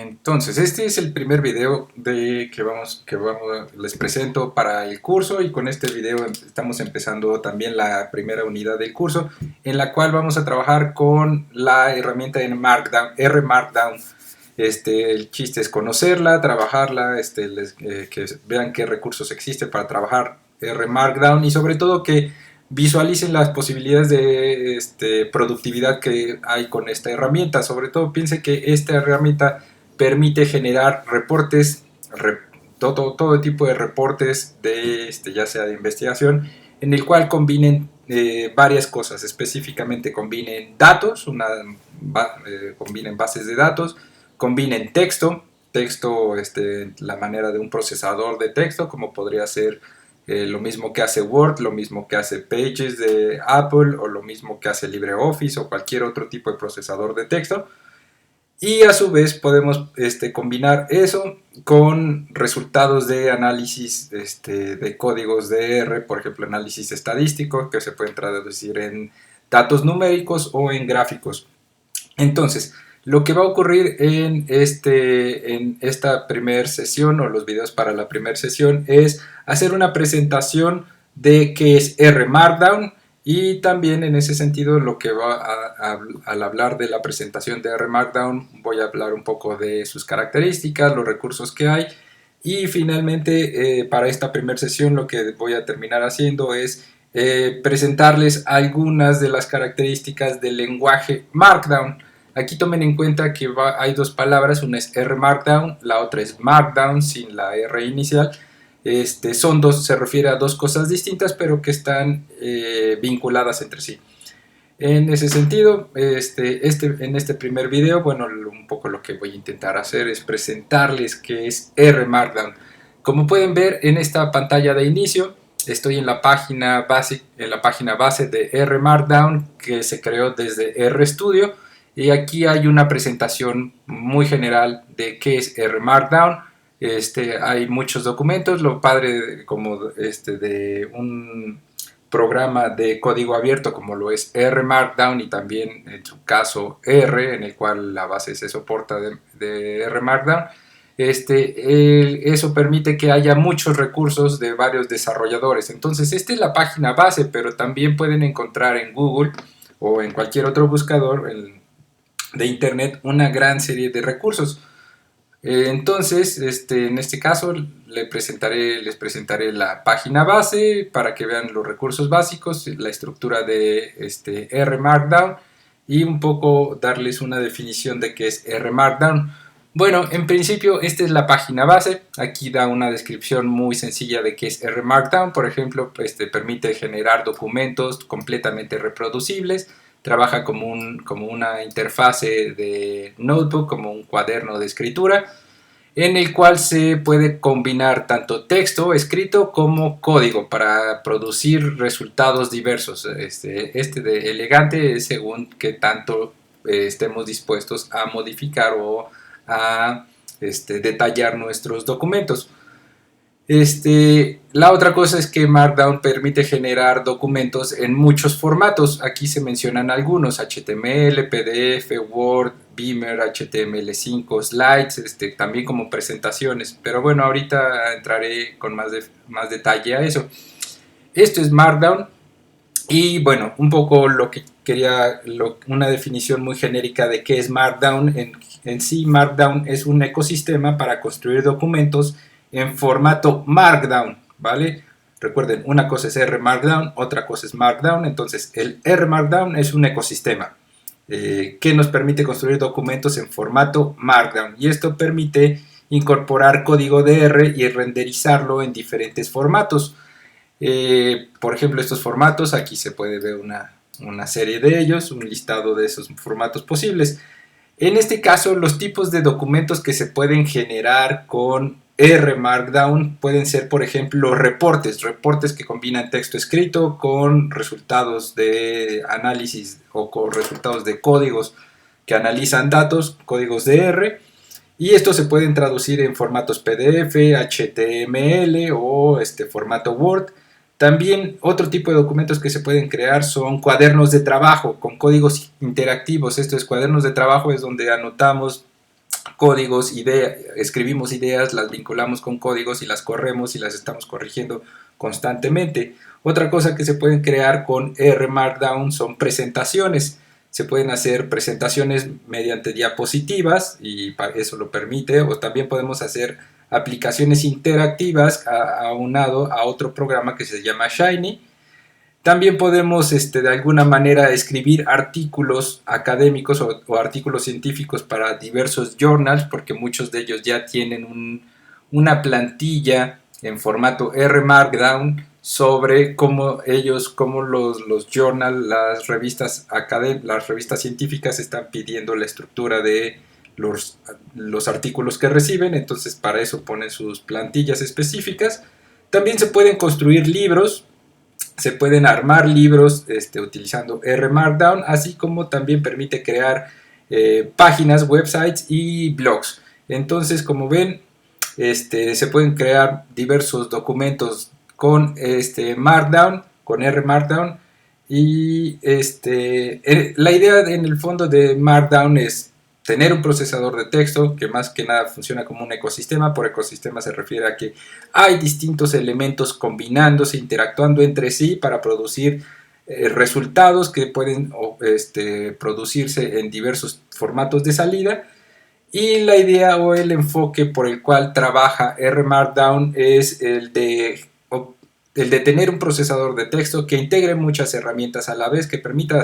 Entonces, este es el primer video les presento para el curso, y con este video estamos empezando también la primera unidad del curso, en la cual vamos a trabajar con la herramienta en Markdown, R Markdown. El chiste es conocerla, trabajarla, que vean qué recursos existen para trabajar R Markdown, y sobre todo que visualicen las posibilidades de productividad que hay con esta herramienta. Sobre todo piensen que esta herramienta permite generar reportes, todo tipo de reportes, ya sea de investigación, en el cual combinen varias cosas. Específicamente combinen datos, combinen bases de datos, combinen texto, la manera de un procesador de texto, como podría ser lo mismo que hace Word, lo mismo que hace Pages de Apple, o lo mismo que hace LibreOffice o cualquier otro tipo de procesador de texto. Y a su vez podemos combinar eso con resultados de análisis de códigos de R, por ejemplo análisis estadístico, que se pueden traducir en datos numéricos o en gráficos. Entonces, lo que va a ocurrir en esta primera sesión, o los videos para la primera sesión, es hacer una presentación de qué es R Markdown. Y también en ese sentido, lo que al hablar de la presentación de R Markdown, voy a hablar un poco de sus características, los recursos que hay, y finalmente para esta primera sesión lo que voy a terminar haciendo es presentarles algunas de las características del lenguaje Markdown. Aquí tomen en cuenta que hay dos palabras, una es R Markdown, la otra es Markdown sin la R inicial. Se refiere a dos cosas distintas, pero que están vinculadas entre sí. En ese sentido, en este primer video, bueno, un poco lo que voy a intentar hacer es presentarles qué es R Markdown. Como pueden ver en esta pantalla de inicio, estoy en la página base de R Markdown, que se creó desde RStudio, y aquí hay una presentación muy general de qué es R Markdown. Hay muchos documentos. Lo padre de un programa de código abierto como lo es R Markdown, y también en su caso R, en el cual la base se soporta de R Markdown, eso permite que haya muchos recursos de varios desarrolladores. Entonces esta es la página base, pero también pueden encontrar en Google o en cualquier otro buscador de internet una gran serie de recursos. Entonces, en este caso les presentaré la página base para que vean los recursos básicos, la estructura de R Markdown, y un poco darles una definición de qué es R Markdown. Bueno, en principio esta es la página base. Aquí da una descripción muy sencilla de qué es R Markdown. Por ejemplo, permite generar documentos completamente reproducibles. Trabaja como una interfase de notebook, como un cuaderno de escritura, en el cual se puede combinar tanto texto escrito como código para producir resultados diversos. De elegante es según que tanto estemos dispuestos a modificar o a detallar nuestros documentos. La otra cosa es que Markdown permite generar documentos en muchos formatos. Aquí se mencionan algunos: HTML, PDF, Word, Beamer, HTML5, slides, también como presentaciones. Pero bueno, ahorita entraré con más detalle a eso. Esto es Markdown. Y bueno, un poco lo que quería, una definición muy genérica de qué es Markdown. En sí, Markdown es un ecosistema para construir documentos en formato Markdown, ¿vale? Recuerden, una cosa es R Markdown, otra cosa es Markdown. Entonces, el R Markdown es un ecosistema que nos permite construir documentos en formato Markdown, y esto permite incorporar código de R y renderizarlo en diferentes formatos. Por ejemplo, estos formatos, aquí se puede ver una serie de ellos, un listado de esos formatos posibles. En este caso, los tipos de documentos que se pueden generar con R Markdown pueden ser, por ejemplo, reportes que combinan texto escrito con resultados de análisis o con resultados de códigos que analizan datos, códigos de R, y estos se pueden traducir en formatos PDF, HTML o formato Word. También otro tipo de documentos que se pueden crear son cuadernos de trabajo con códigos interactivos. Estos cuadernos de trabajo es donde anotamos códigos, escribimos ideas, las vinculamos con códigos y las corremos y las estamos corrigiendo constantemente. Otra cosa que se pueden crear con R Markdown son presentaciones. Se pueden hacer presentaciones mediante diapositivas y eso lo permite, o también podemos hacer aplicaciones interactivas aunado a otro programa que se llama Shiny. También podemos de alguna manera escribir artículos académicos o artículos científicos para diversos journals, porque muchos de ellos ya tienen una plantilla en formato R Markdown sobre cómo los journals, las revistas científicas están pidiendo la estructura de los artículos que reciben. Entonces para eso ponen sus plantillas específicas. También se pueden construir libros, se pueden armar libros utilizando R Markdown, así como también permite crear páginas, websites y blogs. Entonces, como ven, se pueden crear diversos documentos con Markdown, con R Markdown, y la idea en el fondo de Markdown es tener un procesador de texto que más que nada funciona como un ecosistema. Por ecosistema se refiere a que hay distintos elementos combinándose, interactuando entre sí para producir resultados que pueden producirse en diversos formatos de salida. Y la idea o el enfoque por el cual trabaja R Markdown es el de tener un procesador de texto que integre muchas herramientas a la vez, que permita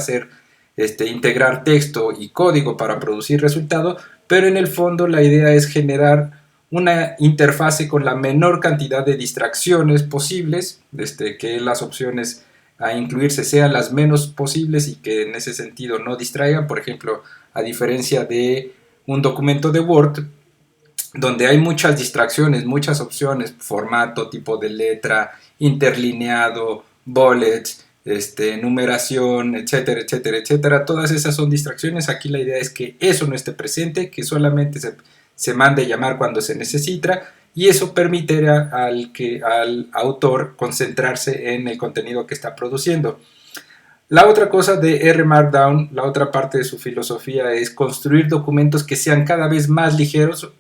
integrar texto y código para producir resultado, pero en el fondo la idea es generar una interfase con la menor cantidad de distracciones posibles, que las opciones a incluirse sean las menos posibles y que en ese sentido no distraigan. Por ejemplo, a diferencia de un documento de Word, donde hay muchas distracciones, muchas opciones, formato, tipo de letra, interlineado, bullets, numeración, etcétera, etcétera, etcétera. Todas esas son distracciones. Aquí la idea es que eso no esté presente, que solamente se mande llamar cuando se necesita, y eso permitirá al autor concentrarse en el contenido que está produciendo. La otra cosa de R Markdown, la otra parte de su filosofía, es construir documentos que sean cada vez más ligeros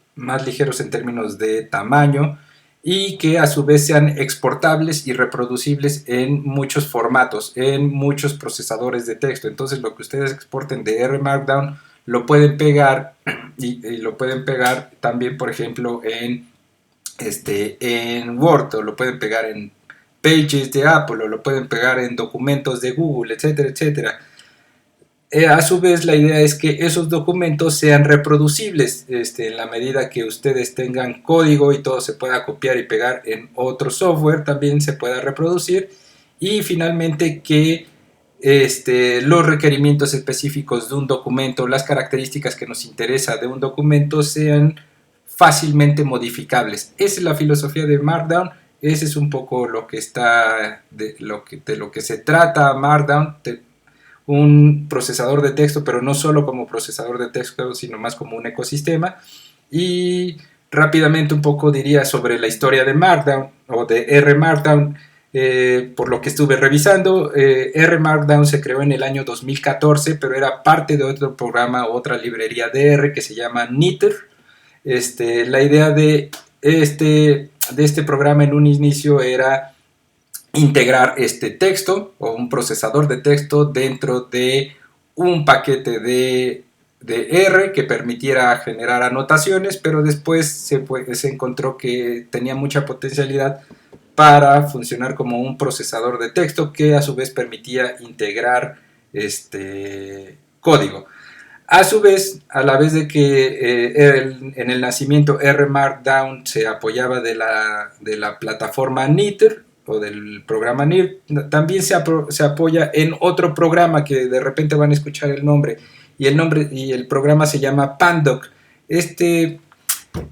en términos de tamaño, y que a su vez sean exportables y reproducibles en muchos formatos, en muchos procesadores de texto. Entonces lo que ustedes exporten de R Markdown lo pueden pegar y lo pueden pegar también, por ejemplo, en Word, o lo pueden pegar en Pages de Apple, o lo pueden pegar en documentos de Google, etcétera, etcétera. A su vez, la idea es que esos documentos sean reproducibles en la medida que ustedes tengan código y todo se pueda copiar y pegar en otro software, también se pueda reproducir. Y finalmente que los requerimientos específicos de un documento, las características que nos interesa de un documento sean fácilmente modificables. Esa es la filosofía de Markdown. Ese es un poco lo que de lo que se trata Markdown. Un procesador de texto, pero no solo como procesador de texto, sino más como un ecosistema. Y rápidamente un poco diría sobre la historia de Markdown o de R Markdown. Por lo que estuve revisando, R Markdown se creó en el año 2014, pero era parte de otro programa o otra librería de R que se llama Knitr. La idea de este programa en un inicio era integrar texto o un procesador de texto dentro de un paquete de R que permitiera generar anotaciones, pero después se encontró que tenía mucha potencialidad para funcionar como un procesador de texto que a su vez permitía integrar código. A su vez, a la vez de que en el nacimiento R Markdown se apoyaba de la plataforma Knitr o del programa Knitr, también se apoya en otro programa que de repente van a escuchar el nombre, y el programa se llama Pandoc.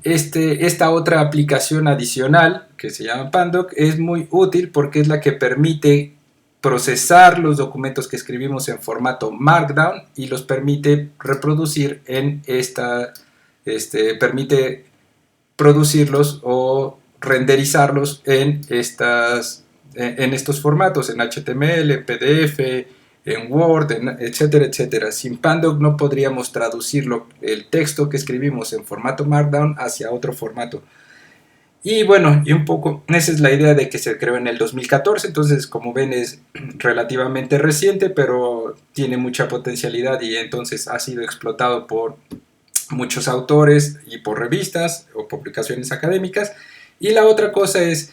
Esta otra aplicación adicional que se llama Pandoc es muy útil porque es la que permite procesar los documentos que escribimos en formato Markdown y los permite reproducir permite producirlos o renderizarlos en estos formatos, en HTML, en PDF, en Word, etcétera, etcétera. Sin Pandoc no podríamos traducirlo, el texto que escribimos en formato Markdown hacia otro formato. Y bueno, y un poco, esa es la idea de que se creó en el 2014, entonces como ven es relativamente reciente, pero tiene mucha potencialidad y entonces ha sido explotado por muchos autores y por revistas o publicaciones académicas. Y la otra cosa es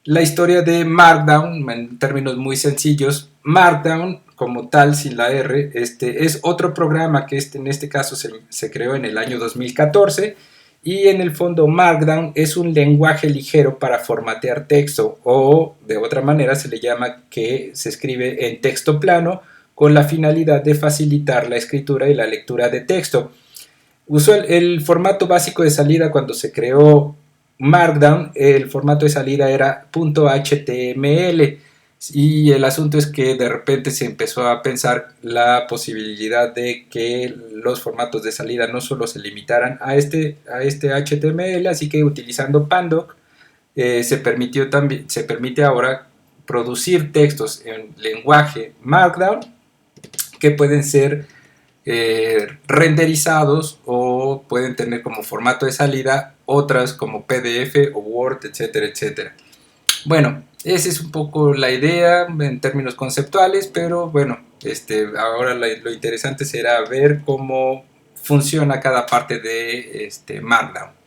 la historia de Markdown, en términos muy sencillos. Markdown, como tal, sin la R, es otro programa que en este caso se creó en el año 2014 y en el fondo Markdown es un lenguaje ligero para formatear texto o de otra manera se le llama que se escribe en texto plano con la finalidad de facilitar la escritura y la lectura de texto. Usó el formato básico de salida cuando se creó Markdown, el formato de salida era .html y el asunto es que de repente se empezó a pensar la posibilidad de que los formatos de salida no solo se limitaran a este HTML, así que utilizando Pandoc se permite ahora producir textos en lenguaje Markdown que pueden ser renderizados o pueden tener como formato de salida otras como PDF o Word, etcétera, etcétera. Bueno, esa es un poco la idea en términos conceptuales, pero bueno, ahora lo interesante será ver cómo funciona cada parte de Markdown.